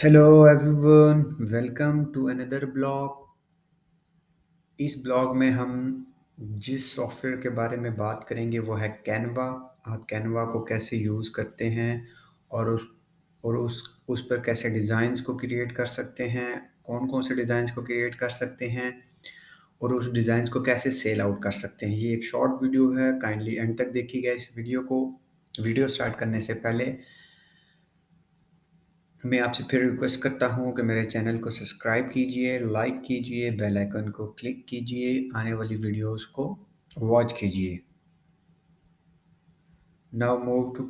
Hello everyone, welcome to another blog. इस blog में हम जिस सॉफ्टवेयर के बारे में बात करेंगे वो है कैनवा। आप कैनवा को कैसे यूज़ करते हैं और उस पर कैसे डिज़ाइंस को क्रिएट कर सकते हैं, कौन-कौन से डिज़ाइंस को क्रिएट कर सकते हैं और उस डिज़ाइंस को कैसे सेल आउट कर सकते हैं। ये एक शॉर्ट वीडियो है, काइंडली एंड तक देखिएगा इस वीडियो को। वीडियो स्टार्ट करने से पहले मैं आपसे फिर रिक्वेस्ट करता हूँ कि मेरे चैनल को सब्सक्राइब कीजिए, लाइक कीजिए, बेल आइकन को क्लिक कीजिए, आने वाली वीडियोस को वॉच कीजिए। Now move to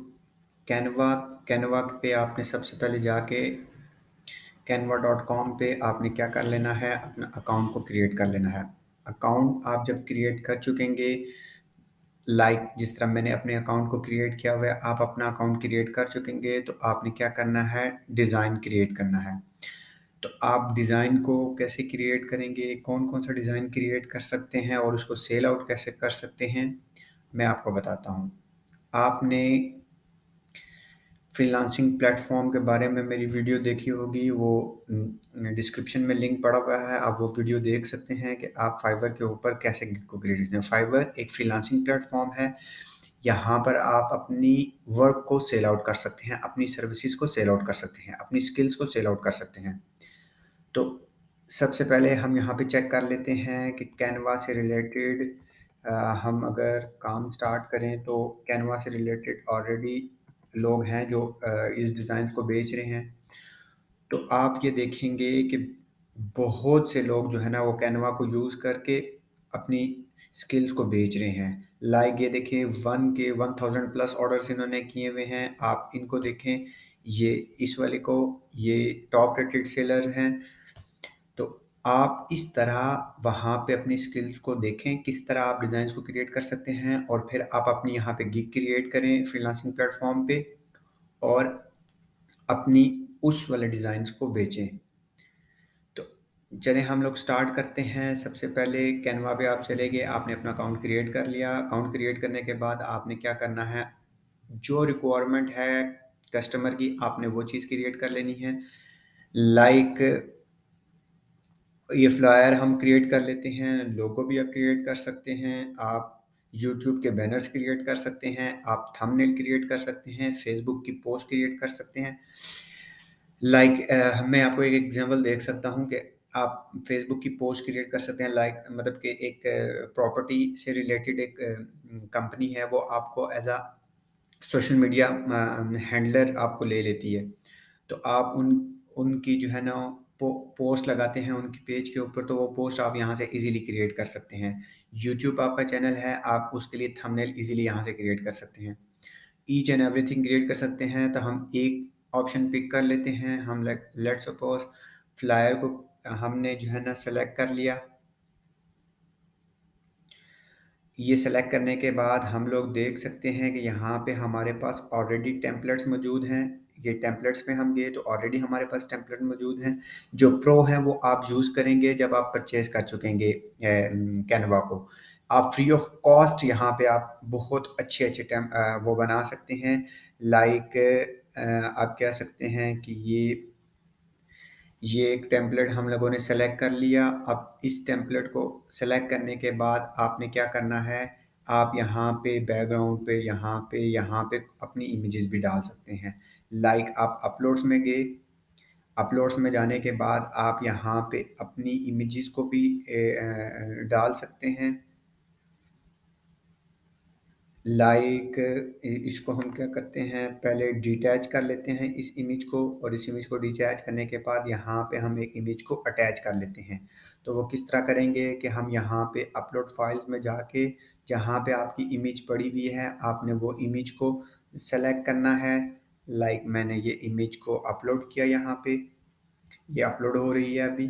Canva. Canva पे आपने सबसे पहले जाके canva.com पे आपने क्या कर लेना है, अपना अकाउंट को क्रिएट कर लेना है। अकाउंट आप जब क्रिएट कर चुकेंगे, जिस तरह मैंने अपने अकाउंट को क्रिएट किया हुआ है, आप अपना अकाउंट क्रिएट कर चुकेंगे तो आपने क्या करना है, डिज़ाइन क्रिएट करना है। तो आप डिज़ाइन को कैसे क्रिएट करेंगे, कौन-कौन सा डिज़ाइन क्रिएट कर सकते हैं और उसको सेल आउट कैसे कर सकते हैं, मैं आपको बताता हूँ। आपने फ्रीलांसिंग प्लेटफ़ॉर्म के बारे में मेरी वीडियो देखी होगी, वो डिस्क्रिप्शन में लिंक पड़ा हुआ है, आप वो वीडियो देख सकते हैं कि आप फाइवर के ऊपर कैसे गिग को क्रिएट करते हैं। फाइवर एक फ्रीलांसिंग प्लेटफ़ॉर्म है, यहाँ पर आप अपनी वर्क को सेल आउट कर सकते हैं, अपनी सर्विसेज़ को सेल आउट कर सकते हैं, अपनी स्किल्स को सेल आउट कर सकते हैं। तो सबसे पहले हम यहाँ पे चेक कर लेते हैं कि कैनवा से रिलेटेड हम अगर काम स्टार्ट करें तो कैनवा से रिलेटेड ऑलरेडी लोग हैं जो इस डिज़ाइन को बेच रहे हैं। तो आप ये देखेंगे कि बहुत से लोग जो है ना वो कैनवा को यूज़ करके अपनी स्किल्स को बेच रहे हैं। लाइक ये देखें 1000 प्लस ऑर्डर्स इन्होंने किए हुए हैं। आप इनको देखें, ये इस वाले को, ये टॉप रेटेड सेलर्स हैं। तो आप इस तरह वहाँ पे अपनी स्किल्स को देखें, किस तरह आप डिज़ाइन्स को क्रिएट कर सकते हैं और फिर आप अपनी यहाँ पे गिग क्रिएट करें फ्रीलांसिंग प्लेटफ़ॉर्म पे और अपनी उस वाले डिज़ाइन्स को बेचें। तो चलें हम लोग स्टार्ट करते हैं। सबसे पहले कैनवा पे आप चले गए, आपने अपना अकाउंट क्रिएट कर लिया। अकाउंट क्रिएट करने के बाद आपने क्या करना है, जो रिक्वायरमेंट है कस्टमर की, आपने वो चीज़ क्रिएट कर लेनी है। लाइक ये फ्लायर हम क्रिएट कर लेते हैं, लोगो भी आप क्रिएट कर सकते हैं, आप यूट्यूब के बैनर्स क्रिएट कर सकते हैं, आप थंबनेल क्रिएट कर सकते हैं, फेसबुक की पोस्ट क्रिएट कर सकते हैं। मैं आपको एक एग्जांपल देख सकता हूँ कि आप फेसबुक की पोस्ट क्रिएट कर सकते हैं, मतलब कि एक प्रॉपर्टी से रिलेटेड एक कंपनी है, वो आपको as a social media handler आपको ले लेती है। तो आप उनकी जो है ना पोस्ट लगाते हैं उनकी पेज के ऊपर, तो वो पोस्ट आप यहाँ से इजीली क्रिएट कर सकते हैं। यूट्यूब आपका चैनल है, आप उसके लिए थंबनेल इजीली यहाँ से क्रिएट कर सकते हैं। ईच एंड एवरीथिंग क्रिएट कर सकते हैं। तो हम एक ऑप्शन पिक कर लेते हैं। हम लेट्स सपोज फ्लायर को हमने जो है ना सेलेक्ट कर लिया। ये सेलेक्ट करने के बाद हम लोग देख सकते हैं कि यहाँ पे हमारे पास ऑलरेडी टेम्पलेट्स मौजूद हैं। ये टेम्पलेट्स में हम गए तो ऑलरेडी हमारे पास टेम्पलेट मौजूद हैं। जो प्रो हैं वो आप यूज़ करेंगे जब आप परचेज़ कर चुकेंगे कैनवा को। आप फ्री ऑफ कॉस्ट यहाँ पे आप बहुत अच्छे-अच्छे वो बना सकते हैं। लाइक आप कह सकते हैं कि ये एक टेम्पलेट हम लोगों ने सेलेक्ट कर लिया। अब इस टेम्पलेट को सेलेक्ट करने के बाद आपने क्या करना है, आप यहाँ पे बैकग्राउंड पे यहाँ पे अपनी इमेजेस भी डाल सकते हैं। लाइक आप अपलोड्स में गए, अपलोड्स में जाने के बाद आप यहाँ पे अपनी इमेजेस को भी डाल सकते हैं। इसको हम क्या करते हैं, पहले डिटैच कर लेते हैं इस इमेज को, और इस इमेज को डिटैच करने के बाद यहाँ पे हम एक इमेज को अटैच कर लेते हैं। तो वो किस तरह करेंगे कि हम यहाँ पे अपलोड फाइल्स में जाके जहाँ पे आपकी इमेज पड़ी हुई है, आपने वो इमेज को सेलेक्ट करना है। लाइक मैंने ये इमेज को अपलोड किया यहाँ पे, ये अपलोड हो रही है अभी।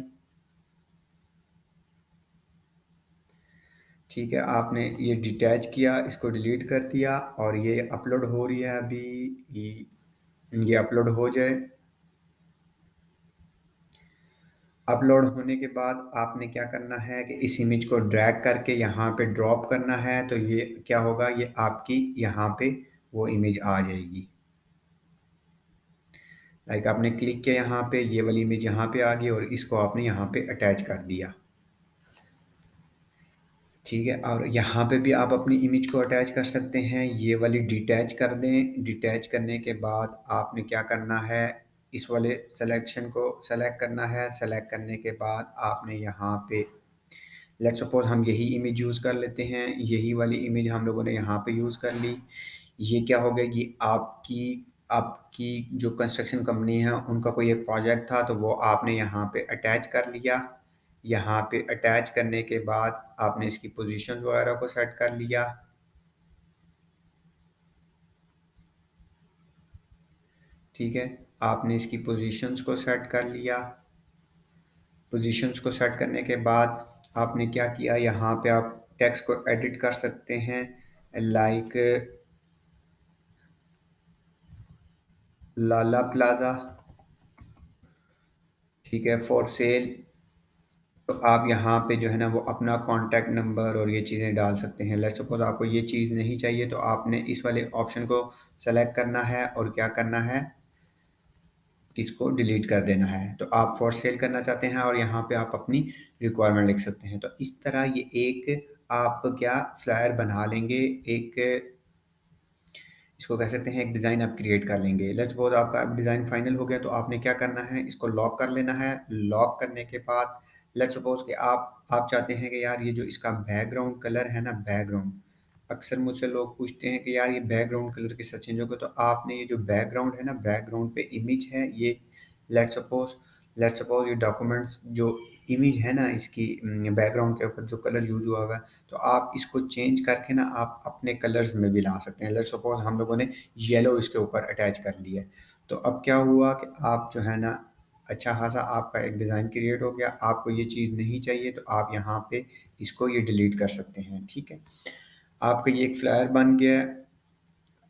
ठीक है, आपने ये डिटैच किया, इसको डिलीट कर दिया और ये अपलोड हो रही है अभी। ये अपलोड हो जाए। अपलोड होने के बाद आपने क्या करना है कि इस इमेज को ड्रैग करके यहाँ पे ड्रॉप करना है। तो ये क्या होगा, ये आपकी यहाँ पे वो इमेज आ जाएगी। लाइक आपने क्लिक किया यहाँ पे, ये वाली इमेज यहाँ पे आ गई और इसको आपने यहाँ पे अटैच कर दिया। ठीक है, और यहाँ पे भी आप अपनी इमेज को अटैच कर सकते हैं। ये वाली डिटैच कर दें। डिटैच करने के बाद आपने क्या करना है, इस वाले सिलेक्शन को सेलेक्ट करना है। सेलेक्ट करने के बाद आपने यहाँ पे, लेट्स सपोज हम यही इमेज यूज़ कर लेते हैं। यही वाली इमेज हम लोगों ने यहाँ पे यूज़ कर ली। ये क्या हो गया कि आपकी आपकी जो कंस्ट्रक्शन कंपनी है उनका कोई एक प्रोजेक्ट था, तो वो आपने यहाँ पे अटैच कर लिया। यहाँ पे अटैच करने के बाद आपने इसकी पोजीशन वगैरह को सेट कर लिया। ठीक है, आपने इसकी पोजीशंस को सेट कर लिया। पोजीशंस को सेट करने के बाद आपने क्या किया, यहाँ पे आप टेक्स्ट को एडिट कर सकते हैं। लाइक लाला प्लाजा, ठीक है, फॉर सेल। तो आप यहाँ पे जो है ना वो अपना कॉन्टैक्ट नंबर और ये चीज़ें डाल सकते हैं। लेट्स सपोज आपको ये चीज़ नहीं चाहिए, तो आपने इस वाले ऑप्शन को सेलेक्ट करना है और क्या करना है, इसको डिलीट कर देना है। तो आप फॉर सेल करना चाहते हैं और यहाँ पे आप अपनी रिक्वायरमेंट लिख सकते हैं। तो इस तरह ये एक आप क्या फ्लायर बना लेंगे, एक इसको कह सकते हैं एक डिज़ाइन आप क्रिएट कर लेंगे। लेट्स सपोज आपका अब डिज़ाइन फाइनल हो गया, तो आपने क्या करना है, इसको लॉक कर लेना है। लॉक करने के बाद लेट्स सपोज कि आप चाहते हैं कि यार ये जो इसका बैकग्राउंड कलर है ना, बैकग्राउंड, अक्सर मुझसे लोग पूछते हैं कि यार ये बैकग्राउंड कलर किस तरह चेंज होगा। तो आपने ये जो बैकग्राउंड है ना, बैकग्राउंड पे इमेज है ये, लेट्स सपोज लेट्स सपोज ये डॉक्यूमेंट्स जो इमेज है ना इसकी, बैकग्राउंड के ऊपर जो कलर यूज हुआ हुआ है, तो आप इसको चेंज करके ना आप अपने कलर्स में भी ला सकते हैं। लेट्स सपोज हम लोगों ने येलो इसके ऊपर अटैच कर लिया है। तो अब क्या हुआ कि आप जो है ना, अच्छा खासा आपका एक डिज़ाइन क्रिएट हो गया। आपको ये चीज़ नहीं चाहिए तो आप यहाँ पे इसको ये डिलीट कर सकते हैं। ठीक है, आपका ये एक फ्लायर बन गया है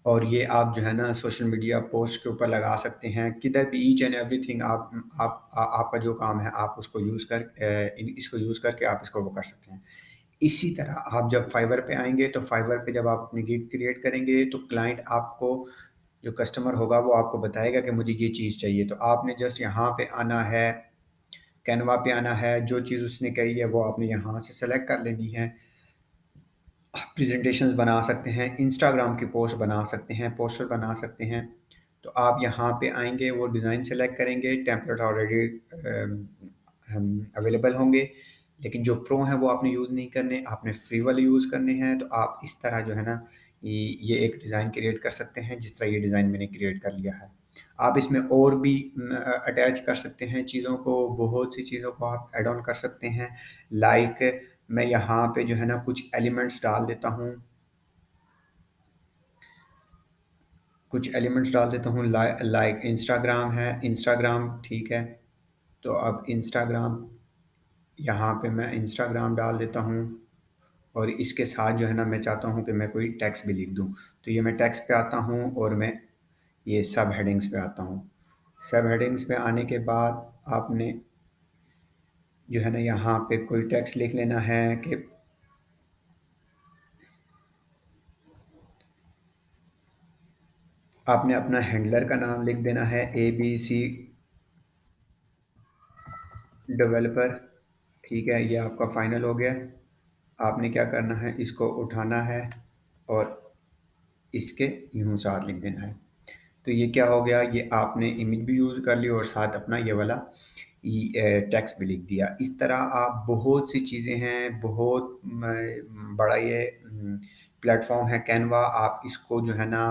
और ये आप जो है ना सोशल मीडिया पोस्ट के ऊपर लगा सकते हैं, किधर भी, ईच एंड एवरीथिंग आपका जो काम है आप उसको इसको यूज़ करके आप इसको वो कर सकते हैं। इसी तरह आप जब फाइवर पे आएंगे, तो फाइवर पे जब आप अपनी गिग क्रिएट करेंगे, तो क्लाइंट आपको, जो कस्टमर होगा वो आपको बताएगा कि मुझे ये चीज़ चाहिए। तो आपने जस्ट यहाँ पे आना है, कैनवा पे आना है, जो चीज़ उसने कही है वो आपने यहाँ से सेलेक्ट कर लेनी है। प्रेजेंटेशंस बना सकते हैं, इंस्टाग्राम की पोस्ट बना सकते हैं, पोस्टर बना सकते हैं। तो आप यहाँ पे आएंगे, वो डिज़ाइन सेलेक्ट करेंगे, टेम्पलेट ऑलरेडी अवेलेबल होंगे, लेकिन जो प्रो हैं वो आपने यूज़ नहीं करने, आपने फ्री वाले यूज़ करने हैं। तो आप इस तरह जो है ना ये एक डिज़ाइन क्रिएट कर सकते हैं, जिस तरह ये डिज़ाइन मैंने क्रिएट कर लिया है। आप इसमें और भी अटैच कर सकते हैं चीज़ों को, बहुत सी चीज़ों को आप ऐड ऑन कर सकते हैं। लाइक मैं यहाँ पे जो है ना कुछ एलिमेंट्स डाल देता हूँ, कुछ एलिमेंट्स डाल देता हूँ, लाइक इंस्टाग्राम है, इंस्टाग्राम, ठीक है। तो अब इंस्टाग्राम, यहाँ पे मैं इंस्टाग्राम डाल देता हूँ और इसके साथ जो है ना मैं चाहता हूँ कि मैं कोई टेक्स्ट भी लिख दूँ। तो ये मैं टेक्स्ट पे आता हूँ और मैं ये सब हेडिंग्स पे आता हूँ। सब हेडिंग्स पे आने के बाद आपने जो है ना यहाँ पे कोई टेक्स्ट लिख लेना है कि आपने अपना हैंडलर का नाम लिख देना है, ABC डेवलपर। ठीक है, ये आपका फाइनल हो गया। आपने क्या करना है, इसको उठाना है और इसके यूं साथ लिख देना है। तो ये क्या हो गया, ये आपने इमेज भी यूज़ कर ली और साथ अपना ये वाला टेक्स्ट भी लिख दिया। इस तरह आप बहुत सी चीज़ें हैं, बहुत बड़ा ये प्लेटफॉर्म है कैनवा। आप इसको जो है ना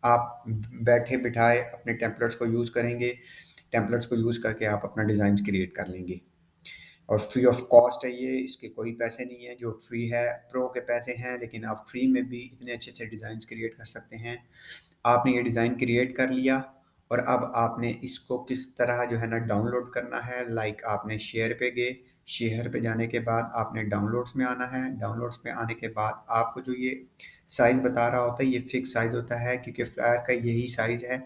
आप बैठे बिठाए अपने टेम्पलेट्स को यूज़ करेंगे, टेम्पलेट्स को यूज़ करके आप अपना डिज़ाइंस क्रिएट कर लेंगे। और फ्री ऑफ कॉस्ट है ये, इसके कोई पैसे नहीं है। जो फ्री है प्रो के पैसे हैं, लेकिन आप फ्री में भी इतने अच्छे अच्छे डिज़ाइंस क्रिएट कर सकते हैं। आपने ये डिज़ाइन क्रिएट कर लिया और अब आपने इसको किस तरह जो है ना डाउनलोड करना है। लाइक आपने शेयर पे गए, शेयर पे जाने के बाद आपने डाउनलोड्स में आना है। डाउनलोड्स में आने के बाद आपको जो ये साइज़ बता रहा होता है, ये फिक्स साइज़ होता है क्योंकि फ्लायर का यही साइज़ है।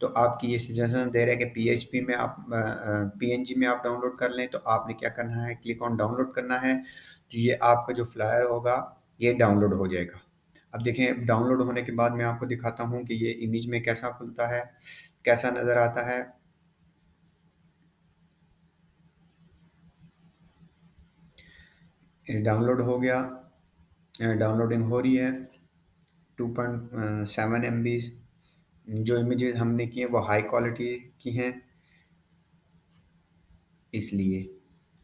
तो आपकी ये सजेशन दे रहा है कि पीएचपी में आप पीएनजी में आप डाउनलोड कर लें। तो आपने क्या करना है, क्लिक ऑन डाउनलोड करना है। तो ये आपका जो फ्लायर होगा ये डाउनलोड हो जाएगा। अब देखें, डाउनलोड होने के बाद मैं आपको दिखाता हूँ कि ये इमेज में कैसा खुलता है। कैसा नज़र आता है। ये डाउनलोड हो गया, डाउनलोडिंग हो रही है। 2.7 MB। जो इमेजेस हमने की हैं वो हाई क्वालिटी की हैं, इसलिए।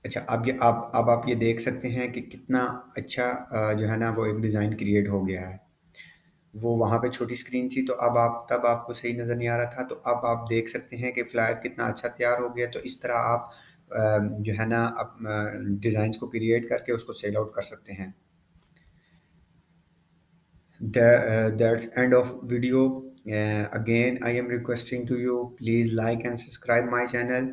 अच्छा, अब आप ये देख सकते हैं कि कितना अच्छा जो है ना वो एक डिज़ाइन क्रिएट हो गया है। वो वहाँ पे छोटी स्क्रीन थी, तो अब आप तब आपको सही नज़र नहीं आ रहा था, तो अब आप देख सकते हैं कि फ्लायर कितना अच्छा तैयार हो गया। तो इस तरह आप जो है ना डिज़ाइंस को क्रिएट करके उसको सेल आउट कर सकते हैं। That's end of video. Again, I am requesting to you, please like and subscribe my channel.